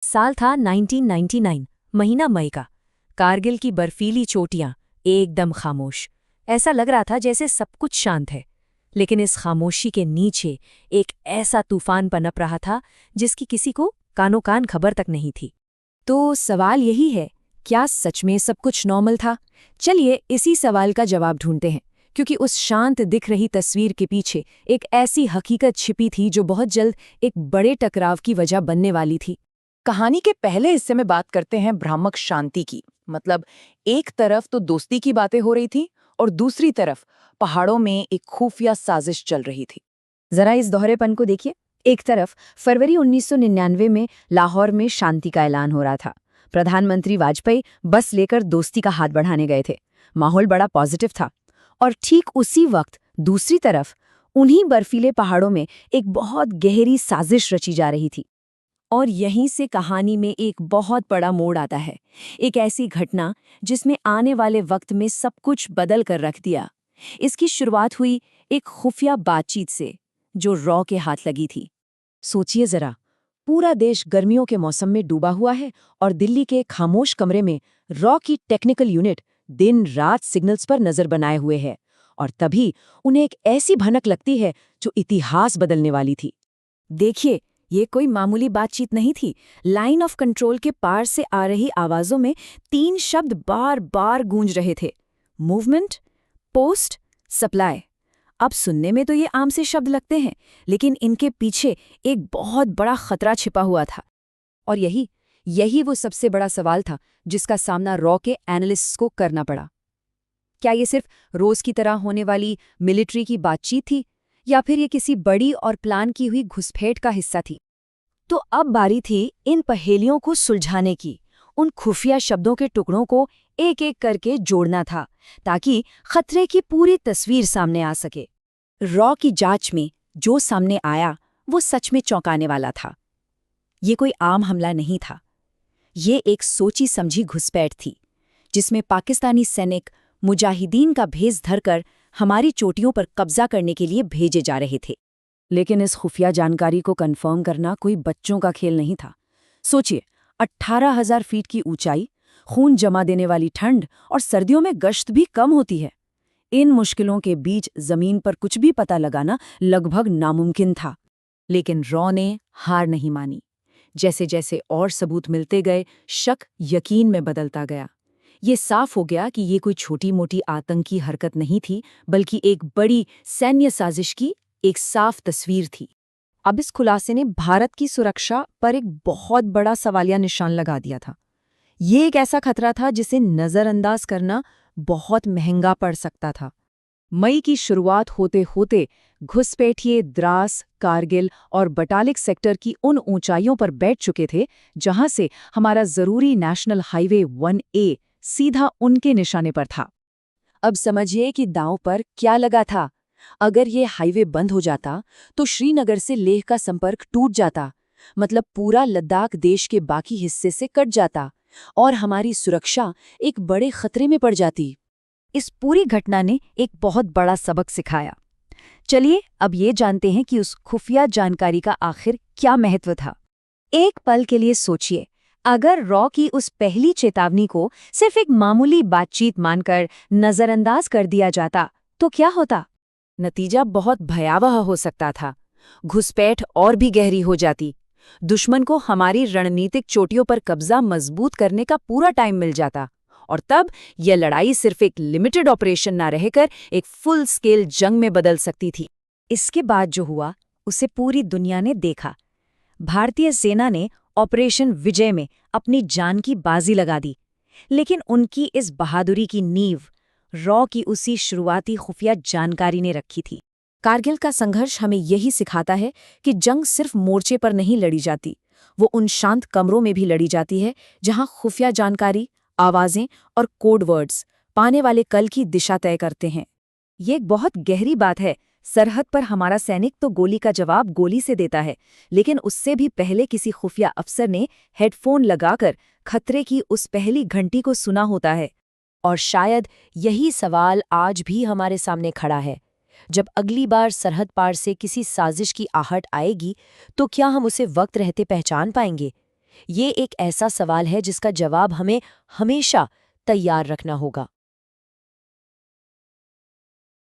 साल था 1999, महीना मई का। कारगिल की बर्फीली चोटियां एकदम खामोश। ऐसा लग रहा था जैसे सब कुछ शांत है। लेकिन इस खामोशी के नीचे एक ऐसा तूफान पनप रहा था जिसकी किसी को कानो कान खबर तक नहीं थी। तो सवाल यही है, क्या सच में सब कुछ नॉर्मल था? चलिए इसी सवाल का जवाब ढूंढते हैं, क्योंकि उस शांत दिख रही तस्वीर के पीछे एक ऐसी हकीकत छिपी थी जो बहुत जल्द एक बड़े टकराव की वजह बनने वाली थी। कहानी के पहले हिस्से में बात करते हैं भ्रामक शांति की। मतलब एक तरफ तो दोस्ती की बातें हो रही थी और दूसरी तरफ पहाड़ों में एक खुफिया साजिश चल रही थी। जरा इस दोहरेपन को देखिए। एक तरफ फरवरी 1999 में लाहौर में शांति का ऐलान हो रहा था। प्रधानमंत्री वाजपेयी बस लेकर दोस्ती का हाथ बढ़ाने गए थे। माहौल बड़ा पॉजिटिव था। और ठीक उसी वक्त दूसरी तरफ उन्हीं बर्फीले पहाड़ों में एक बहुत गहरी साजिश रची जा रही थी। और यहीं से कहानी में एक बहुत बड़ा मोड़ आता है। एक ऐसी घटना जिसमें आने वाले वक्त में सब कुछ बदल कर रख दिया। इसकी शुरुआत हुई एक खुफिया बातचीत से जो रॉ के हाथ लगी थी। सोचिए जरा, पूरा देश गर्मियों के मौसम में डूबा हुआ है और दिल्ली के खामोश कमरे में रॉ की टेक्निकल यूनिट दिन रात सिग्नल्स पर नजर बनाए हुए है। और तभी उन्हें एक ऐसी भनक लगती है जो इतिहास बदलने वाली थी। देखिए, ये कोई मामूली बातचीत नहीं थी। लाइन ऑफ कंट्रोल के पार से आ रही आवाजों में 3 शब्द बार बार गूंज रहे थे: मूवमेंट, पोस्ट, सप्लाई। अब सुनने में तो ये आम से शब्द लगते हैं, लेकिन इनके पीछे एक बहुत बड़ा खतरा छिपा हुआ था। और यही वो सबसे बड़ा सवाल था जिसका सामना रॉ के एनालिस्ट्स को करना पड़ा। क्या ये सिर्फ रोज की तरह होने वाली मिलिट्री की बातचीत थी, या फिर ये किसी बड़ी और प्लान की हुई घुसपैठ का हिस्सा थी? तो अब बारी थी इन पहेलियों को सुलझाने की। उन खुफिया शब्दों के टुकड़ों को एक एक करके जोड़ना था, ताकि खतरे की पूरी तस्वीर सामने आ सके। रॉ की जांच में जो सामने आया वो सच में चौंकाने वाला था। ये कोई आम हमला नहीं था। ये एक सोची समझी घुसपैठ थी, जिसमें पाकिस्तानी सैनिक मुजाहिदीन का भेष धरकर हमारी चोटियों पर कब्जा करने के लिए भेजे जा रहे थे। लेकिन इस खुफिया जानकारी को कंफर्म करना कोई बच्चों का खेल नहीं था। सोचिए, 18,000 फीट की ऊंचाई, खून जमा देने वाली ठंड और सर्दियों में गश्त भी कम होती है। इन मुश्किलों के बीच जमीन पर कुछ भी पता लगाना लगभग नामुमकिन था। लेकिन रॉ ने हार नहीं मानी। जैसे जैसे और सबूत मिलते गए, शक यकीन में बदलता गया। ये साफ हो गया कि ये कोई छोटी मोटी आतंकी हरकत नहीं थी, बल्कि एक बड़ी सैन्य साजिश की एक साफ तस्वीर थी। अब इस खुलासे ने भारत की सुरक्षा पर एक बहुत बड़ा सवालिया निशान लगा दिया था। ये एक ऐसा खतरा था जिसे नज़रअंदाज करना बहुत महंगा पड़ सकता था। मई की शुरुआत होते होते घुसपैठिए द्रास, कारगिल और बटालिक सेक्टर की उन ऊंचाइयों पर बैठ चुके थे जहां से हमारा जरूरी नेशनल हाईवे 1A सीधा उनके निशाने पर था। अब समझिए कि दांव पर क्या लगा था। अगर ये हाईवे बंद हो जाता तो श्रीनगर से लेह का संपर्क टूट जाता। मतलब पूरा लद्दाख देश के बाकी हिस्से से कट जाता और हमारी सुरक्षा एक बड़े खतरे में पड़ जाती। इस पूरी घटना ने एक बहुत बड़ा सबक सिखाया। चलिए अब ये जानते हैं कि उस खुफिया जानकारी का आखिर क्या महत्व था। एक पल के लिए सोचिए, अगर रॉ की उस पहली चेतावनी को सिर्फ एक मामूली बातचीत मानकर नजरअंदाज कर दिया जाता तो क्या होता? नतीजा बहुत भयावह हो सकता था। घुसपैठ और भी गहरी हो जाती। दुश्मन को हमारी रणनीतिक चोटियों पर कब्जा मजबूत करने का पूरा टाइम मिल जाता। और तब यह लड़ाई सिर्फ एक लिमिटेड ऑपरेशन ना रहकर एक फुल स्केल जंग में बदल सकती थी। इसके बाद जो हुआ उसे पूरी दुनिया ने देखा। भारतीय सेना ने ऑपरेशन विजय में अपनी जान की बाजी लगा दी। लेकिन उनकी इस बहादुरी की नींव रॉ की उसी शुरुआती खुफिया जानकारी ने रखी थी। कारगिल का संघर्ष हमें यही सिखाता है कि जंग सिर्फ मोर्चे पर नहीं लड़ी जाती, वो उन शांत कमरों में भी लड़ी जाती है जहां खुफिया जानकारी, आवाजें और कोड वर्ड्स पाने वाले कल की दिशा तय करते हैं। ये एक बहुत गहरी बात है। सरहद पर हमारा सैनिक तो गोली का जवाब गोली से देता है, लेकिन उससे भी पहले किसी खुफिया अफसर ने हेडफोन लगाकर खतरे की उस पहली घंटी को सुना होता है। और शायद यही सवाल आज भी हमारे सामने खड़ा है। जब अगली बार सरहद पार से किसी साजिश की आहट आएगी, तो क्या हम उसे वक्त रहते पहचान पाएंगे, ये एक ऐसा सवाल है जिसका जवाब हमें हमेशा तैयार रखना होगा।